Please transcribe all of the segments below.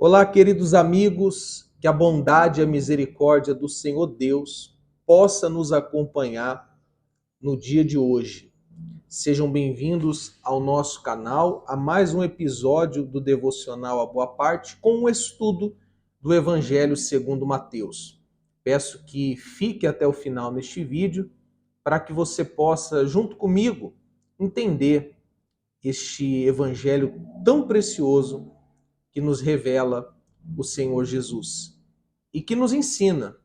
Olá, queridos amigos, que a bondade e a misericórdia do Senhor Deus possa nos acompanhar no dia de hoje. Sejam bem-vindos ao nosso canal, a mais um episódio do Devocional A Boa Parte, com um estudo do Evangelho segundo Mateus. Peço que fique até o final neste vídeo, para que você possa, junto comigo, entender este Evangelho tão precioso que nos revela o Senhor Jesus e que nos ensina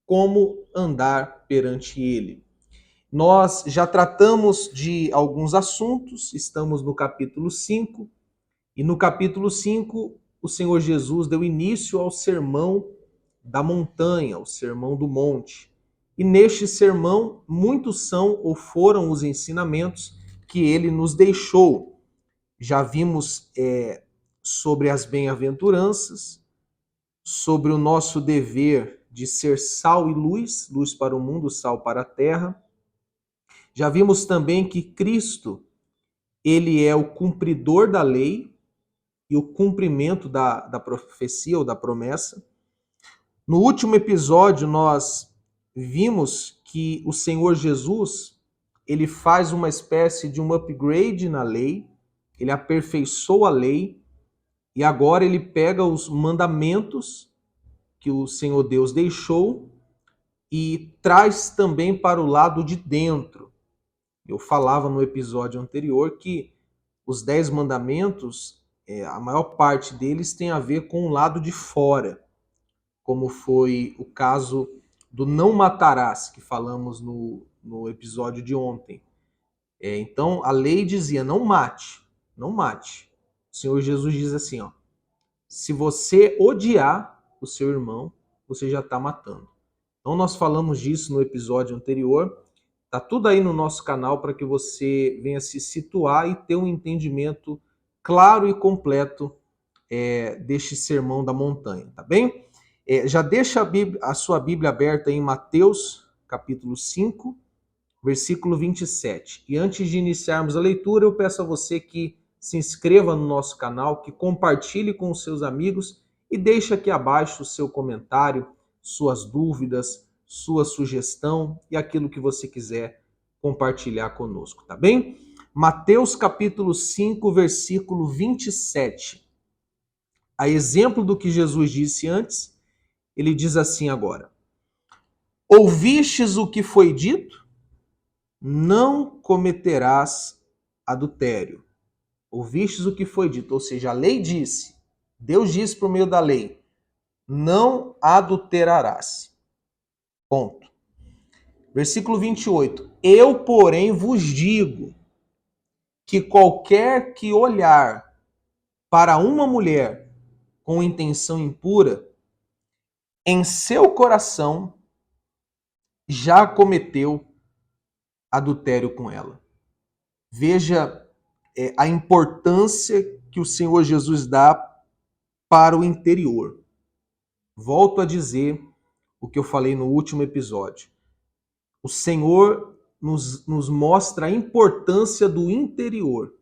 como andar perante Ele. Nós já tratamos de alguns assuntos, estamos no capítulo 5, e no capítulo 5 o Senhor Jesus deu início ao sermão da montanha, o sermão do monte. E neste sermão, muitos são ou foram os ensinamentos que ele nos deixou. Já vimos sobre as bem-aventuranças, sobre o nosso dever de ser sal e luz, luz para o mundo, sal para a terra. Já vimos também que Cristo, ele é o cumpridor da lei e o cumprimento da profecia ou da promessa. No último episódio, nós vimos que o Senhor Jesus, ele faz uma espécie de um upgrade na lei, ele aperfeiçoa a lei, e agora ele pega os mandamentos que o Senhor Deus deixou e traz também para o lado de dentro. Eu falava no episódio anterior que os 10 mandamentos, a maior parte deles tem a ver com o lado de fora, como foi o caso do não matarás, que falamos no episódio de ontem. Então, a lei dizia, não mate, não mate. O Senhor Jesus diz assim, ó, se você odiar o seu irmão, você já está matando. Então nós falamos disso no episódio anterior. Tá tudo aí no nosso canal para que você venha se situar e ter um entendimento claro e completo deste sermão da montanha, tá bem? Já deixa a sua Bíblia aberta em Mateus, capítulo 5, versículo 27. E antes de iniciarmos a leitura, eu peço a você que se inscreva no nosso canal, que compartilhe com os seus amigos e deixe aqui abaixo o seu comentário, suas dúvidas, sua sugestão e aquilo que você quiser compartilhar conosco, tá bem? Mateus capítulo 5, versículo 27. A exemplo do que Jesus disse antes, ele diz assim agora: ouvistes o que foi dito? Não cometerás adultério. Ouvistes o que foi dito, ou seja, a lei disse, Deus disse por meio da lei, não adulterarás. Ponto. Versículo 28. Eu, porém, vos digo que qualquer que olhar para uma mulher com intenção impura, em seu coração já cometeu adultério com ela. Veja a importância que o Senhor Jesus dá para o interior. Volto a dizer o que eu falei no último episódio. O Senhor nos mostra a importância do interior.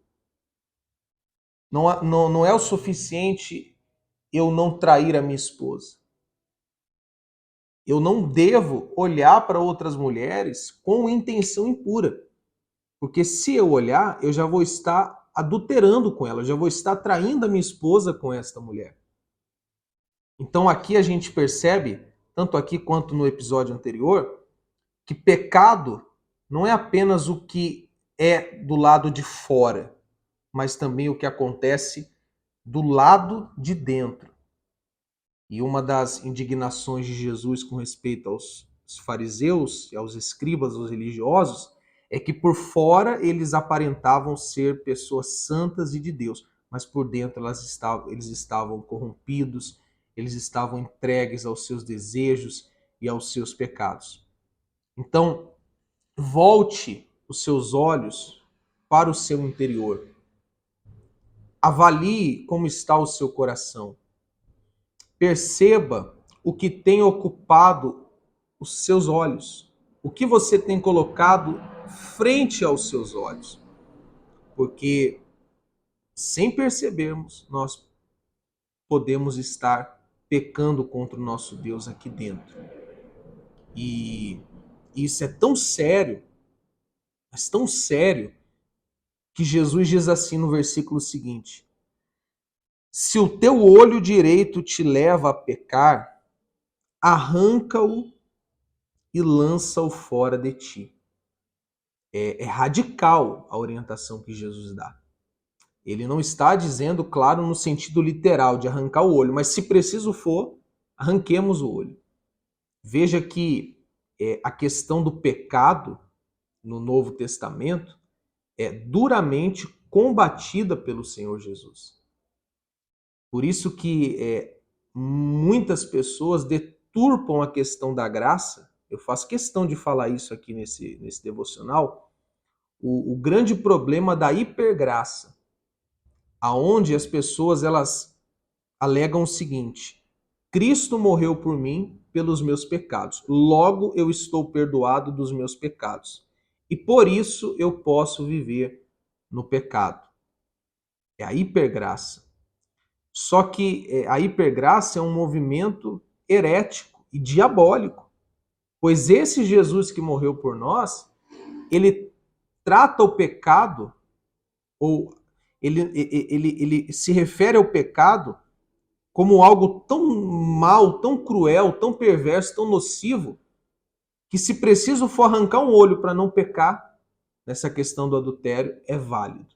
Não é o suficiente eu não trair a minha esposa. Eu não devo olhar para outras mulheres com intenção impura. Porque se eu olhar, eu já vou estar adulterando com ela, eu já vou estar traindo a minha esposa com esta mulher. Então aqui a gente percebe, tanto aqui quanto no episódio anterior, que pecado não é apenas o que é do lado de fora, mas também o que acontece do lado de dentro. E uma das indignações de Jesus com respeito aos fariseus e aos escribas, aos religiosos, é que por fora eles aparentavam ser pessoas santas e de Deus, mas por dentro eles estavam corrompidos, eles estavam entregues aos seus desejos e aos seus pecados. Então, volte os seus olhos para o seu interior. Avalie como está o seu coração. Perceba o que tem ocupado os seus olhos, o que você tem colocado frente aos seus olhos. Porque, sem percebermos, nós podemos estar pecando contra o nosso Deus aqui dentro. E isso é tão sério, mas tão sério, que Jesus diz assim no versículo seguinte: se o teu olho direito te leva a pecar, arranca-o e lança-o fora de ti. É radical a orientação que Jesus dá. Ele não está dizendo, claro, no sentido literal de arrancar o olho, mas se preciso for, arranquemos o olho. Veja que a questão do pecado no Novo Testamento é duramente combatida pelo Senhor Jesus. Por isso que muitas pessoas deturpam a questão da graça. Eu faço questão de falar isso aqui nesse devocional. O grande problema da hipergraça, aonde as pessoas elas alegam o seguinte: Cristo morreu por mim pelos meus pecados, logo eu estou perdoado dos meus pecados. E por isso eu posso viver no pecado. É a hipergraça. Só que a hipergraça é um movimento herético e diabólico, pois esse Jesus que morreu por nós, ele trata o pecado, ou ele se refere ao pecado como algo tão mal, tão cruel, tão perverso, tão nocivo, que se preciso for arrancar um olho para não pecar, nessa questão do adultério, é válido.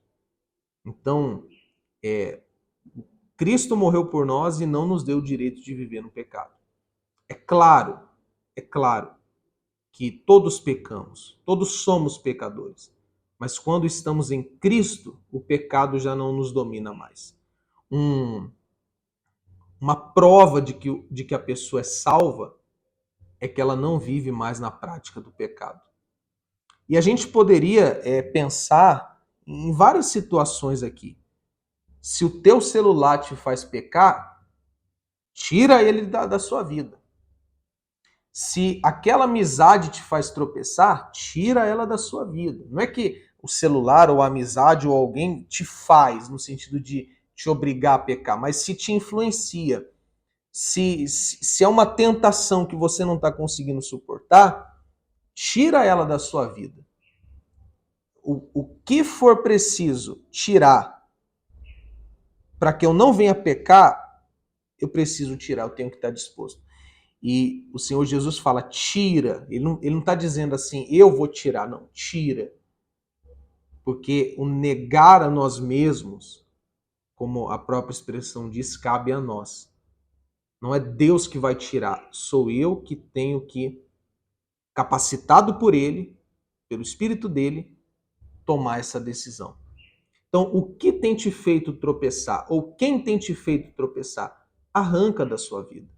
Então, Cristo morreu por nós e não nos deu o direito de viver no pecado. É claro que todos pecamos, todos somos pecadores. Mas quando estamos em Cristo, o pecado já não nos domina mais. Uma prova de que a pessoa é salva é que ela não vive mais na prática do pecado. E a gente poderia pensar em várias situações aqui. Se o teu celular te faz pecar, tira ele da sua vida. Se aquela amizade te faz tropeçar, tira ela da sua vida. Não é que o celular ou a amizade ou alguém te faz, no sentido de te obrigar a pecar, mas se te influencia, se é uma tentação que você não está conseguindo suportar, tira ela da sua vida. O que for preciso tirar para que eu não venha pecar, eu preciso tirar, eu tenho que estar disposto. E o Senhor Jesus fala, tira. Ele não está dizendo assim, eu vou tirar. Não, tira. Porque o negar a nós mesmos, como a própria expressão diz, cabe a nós. Não é Deus que vai tirar. Sou eu que tenho que, capacitado por Ele, pelo Espírito dele, tomar essa decisão. Então, o que tem te feito tropeçar? Ou quem tem te feito tropeçar? Arranca da sua vida.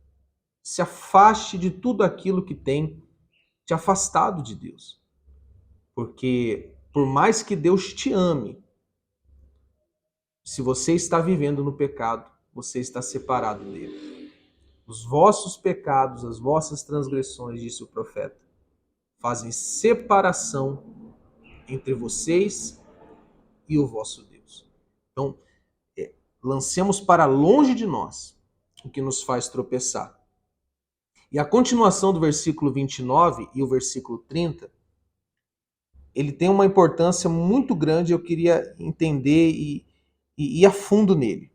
Se afaste de tudo aquilo que tem te afastado de Deus. Porque por mais que Deus te ame, se você está vivendo no pecado, você está separado dele. Os vossos pecados, as vossas transgressões, disse o profeta, fazem separação entre vocês e o vosso Deus. Então, lancemos para longe de nós o que nos faz tropeçar. E a continuação do versículo 29 e o versículo 30, ele tem uma importância muito grande, eu queria entender e ir a fundo nele.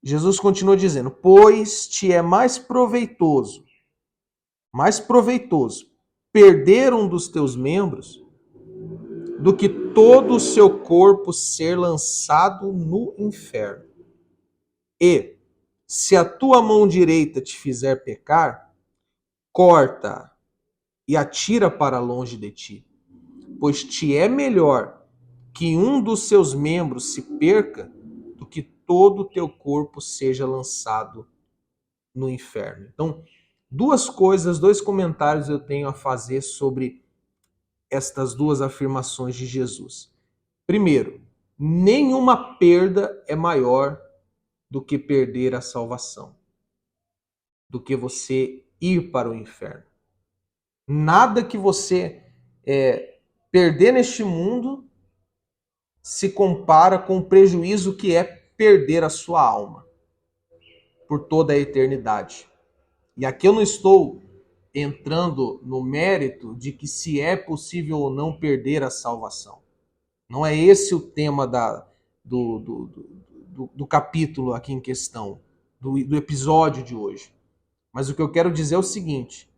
Jesus continua dizendo, pois te é mais proveitoso perder um dos teus membros do que todo o seu corpo ser lançado no inferno. E, se a tua mão direita te fizer pecar, corta e atira para longe de ti, pois te é melhor que um dos seus membros se perca do que todo o teu corpo seja lançado no inferno. Então, duas coisas, dois comentários eu tenho a fazer sobre estas duas afirmações de Jesus. Primeiro, nenhuma perda é maior do que perder a salvação, do que você ir para o inferno. Nada que você perder neste mundo se compara com o prejuízo que é perder a sua alma. por toda a eternidade. E aqui eu não estou entrando no mérito de que se é possível ou não perder a salvação. Não é esse o tema do capítulo aqui em questão, do episódio de hoje. Mas o que eu quero dizer é o seguinte: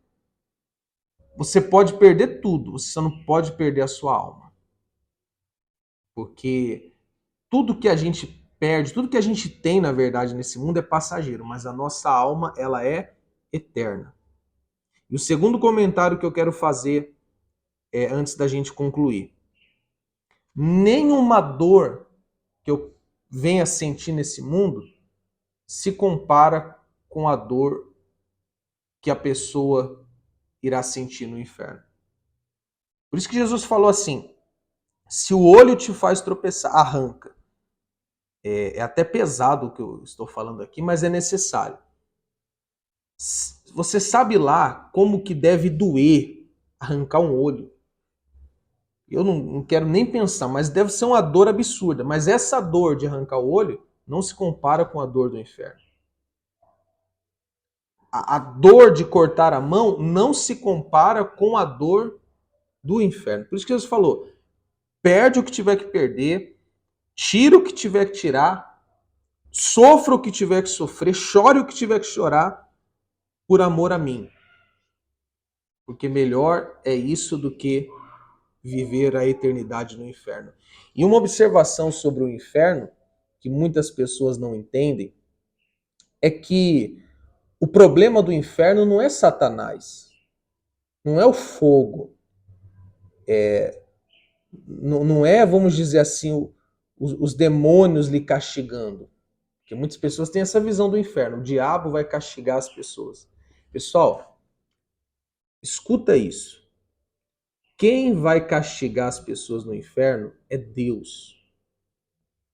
você pode perder tudo, você só não pode perder a sua alma. Porque tudo que a gente perde, tudo que a gente tem, na verdade, nesse mundo é passageiro, mas a nossa alma, ela é eterna. E o segundo comentário que eu quero fazer é antes da gente concluir. Nenhuma dor que eu venha sentir nesse mundo se compara com a dor que a pessoa irá sentir no inferno. Por isso que Jesus falou assim: se o olho te faz tropeçar, arranca. É até pesado o que eu estou falando aqui, mas é necessário. Você sabe lá como que deve doer arrancar um olho. Eu não quero nem pensar, mas deve ser uma dor absurda. Mas essa dor de arrancar o olho não se compara com a dor do inferno. A dor de cortar a mão não se compara com a dor do inferno. Por isso que Jesus falou: perde o que tiver que perder, tira o que tiver que tirar, sofra o que tiver que sofrer, chore o que tiver que chorar, por amor a mim. Porque melhor é isso do que viver a eternidade no inferno. E uma observação sobre o inferno, que muitas pessoas não entendem, é que o problema do inferno não é Satanás, não é o fogo, não é, vamos dizer assim, os demônios lhe castigando. Porque muitas pessoas têm essa visão do inferno, o diabo vai castigar as pessoas. Pessoal, escuta isso. Quem vai castigar as pessoas no inferno é Deus.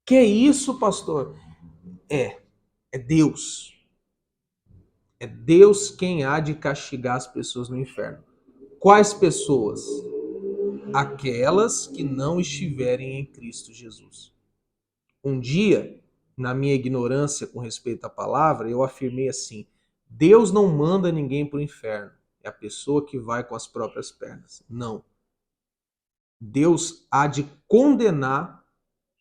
Que é isso, pastor? É Deus. É Deus quem há de castigar as pessoas no inferno. Quais pessoas? Aquelas que não estiverem em Cristo Jesus. Um dia, na minha ignorância com respeito à palavra, eu afirmei assim: Deus não manda ninguém para o inferno. É a pessoa que vai com as próprias pernas. Não. Deus há de condenar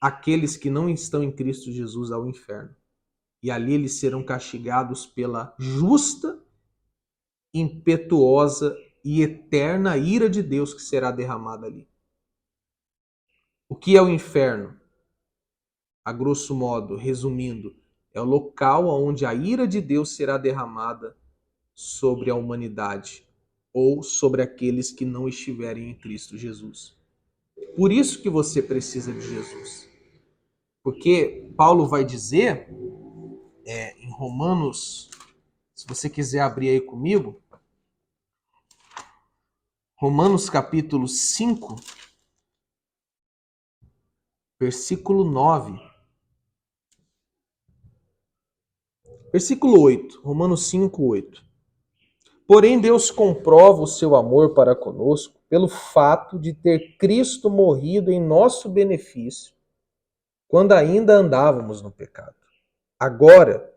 aqueles que não estão em Cristo Jesus ao inferno. E ali eles serão castigados pela justa, impetuosa e eterna ira de Deus que será derramada ali. O que é o inferno? A grosso modo, resumindo, é o local onde a ira de Deus será derramada sobre a humanidade ou sobre aqueles que não estiverem em Cristo Jesus. Por isso que você precisa de Jesus. Porque Paulo vai dizer em Romanos, se você quiser abrir aí comigo, Romanos capítulo 5, versículo 9. Versículo 8, Romanos 5, 8. Porém, Deus comprova o seu amor para conosco pelo fato de ter Cristo morrido em nosso benefício, quando ainda andávamos no pecado. Agora,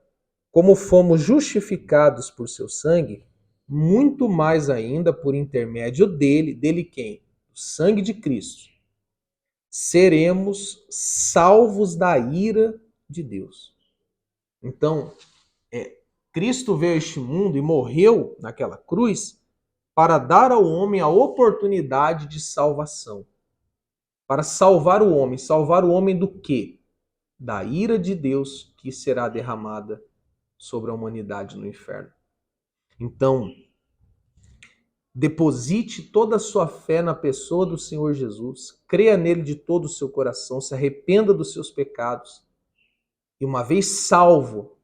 como fomos justificados por seu sangue, muito mais ainda por intermédio dele quem? O sangue de Cristo, seremos salvos da ira de Deus. Então, Cristo veio a este mundo e morreu naquela cruz para dar ao homem a oportunidade de salvação. Para salvar o homem. Salvar o homem do quê? Da ira de Deus que será derramada sobre a humanidade no inferno. Então, deposite toda a sua fé na pessoa do Senhor Jesus, creia nele de todo o seu coração, se arrependa dos seus pecados e, uma vez salvo,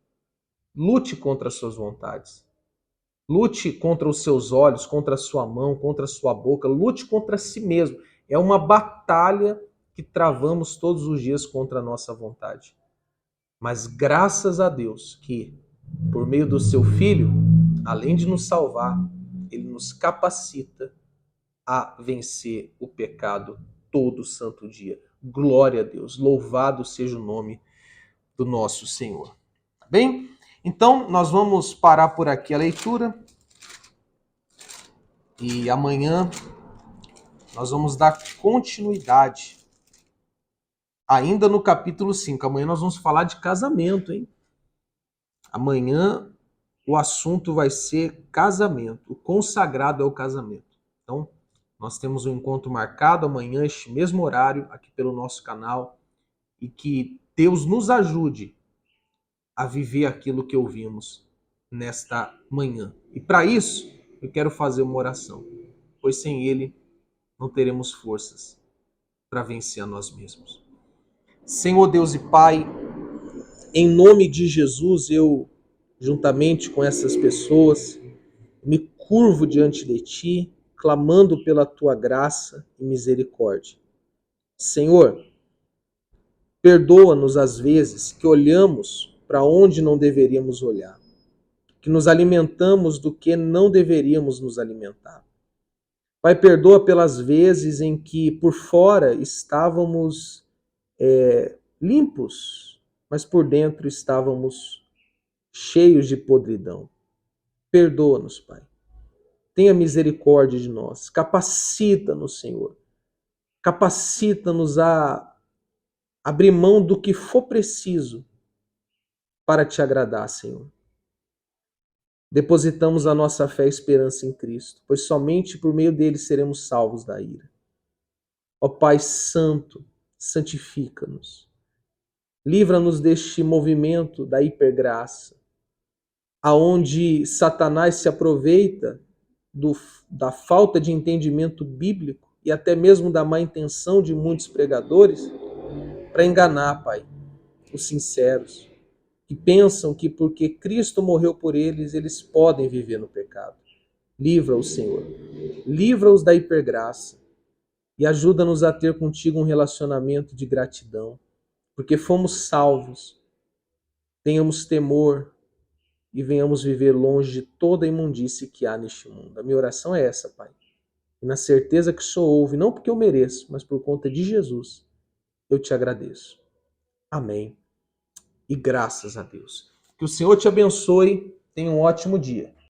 lute contra as suas vontades. Lute contra os seus olhos, contra a sua mão, contra a sua boca, lute contra si mesmo. É uma batalha que travamos todos os dias contra a nossa vontade. Mas graças a Deus que, por meio do seu Filho, além de nos salvar, ele nos capacita a vencer o pecado todo santo dia. Glória a Deus, louvado seja o nome do nosso Senhor. Tá bem? Então, nós vamos parar por aqui a leitura e amanhã nós vamos dar continuidade ainda no capítulo 5. Amanhã nós vamos falar de casamento, hein? Amanhã o assunto vai ser casamento. O quão sagrado é o casamento. Então, nós temos um encontro marcado amanhã, este mesmo horário, aqui pelo nosso canal, e que Deus nos ajude a viver aquilo que ouvimos nesta manhã. E para isso, eu quero fazer uma oração, pois sem Ele não teremos forças para vencer a nós mesmos. Senhor Deus e Pai, em nome de Jesus, eu, juntamente com essas pessoas, me curvo diante de Ti, clamando pela Tua graça e misericórdia. Senhor, perdoa-nos às vezes que olhamos para onde não deveríamos olhar, que nos alimentamos do que não deveríamos nos alimentar. Pai, perdoa pelas vezes em que por fora estávamos limpos, mas por dentro estávamos cheios de podridão. Perdoa-nos, Pai. Tenha misericórdia de nós. Capacita-nos, Senhor. Capacita-nos a abrir mão do que for preciso para te agradar, Senhor. Depositamos a nossa fé e esperança em Cristo, pois somente por meio dele seremos salvos da ira. Ó Pai Santo, santifica-nos. Livra-nos deste movimento da hipergraça, aonde Satanás se aproveita da falta de entendimento bíblico e até mesmo da má intenção de muitos pregadores para enganar, Pai, os sinceros, que pensam que porque Cristo morreu por eles, eles podem viver no pecado. Livra-os, Senhor. Livra-os da hipergraça e ajuda-nos a ter contigo um relacionamento de gratidão, porque fomos salvos. Tenhamos temor e venhamos viver longe de toda a imundície que há neste mundo. A minha oração é essa, Pai. E na certeza que o Senhor ouve, não porque eu mereço, mas por conta de Jesus, eu te agradeço. Amém. E graças a Deus. Que o Senhor te abençoe. Tenha um ótimo dia.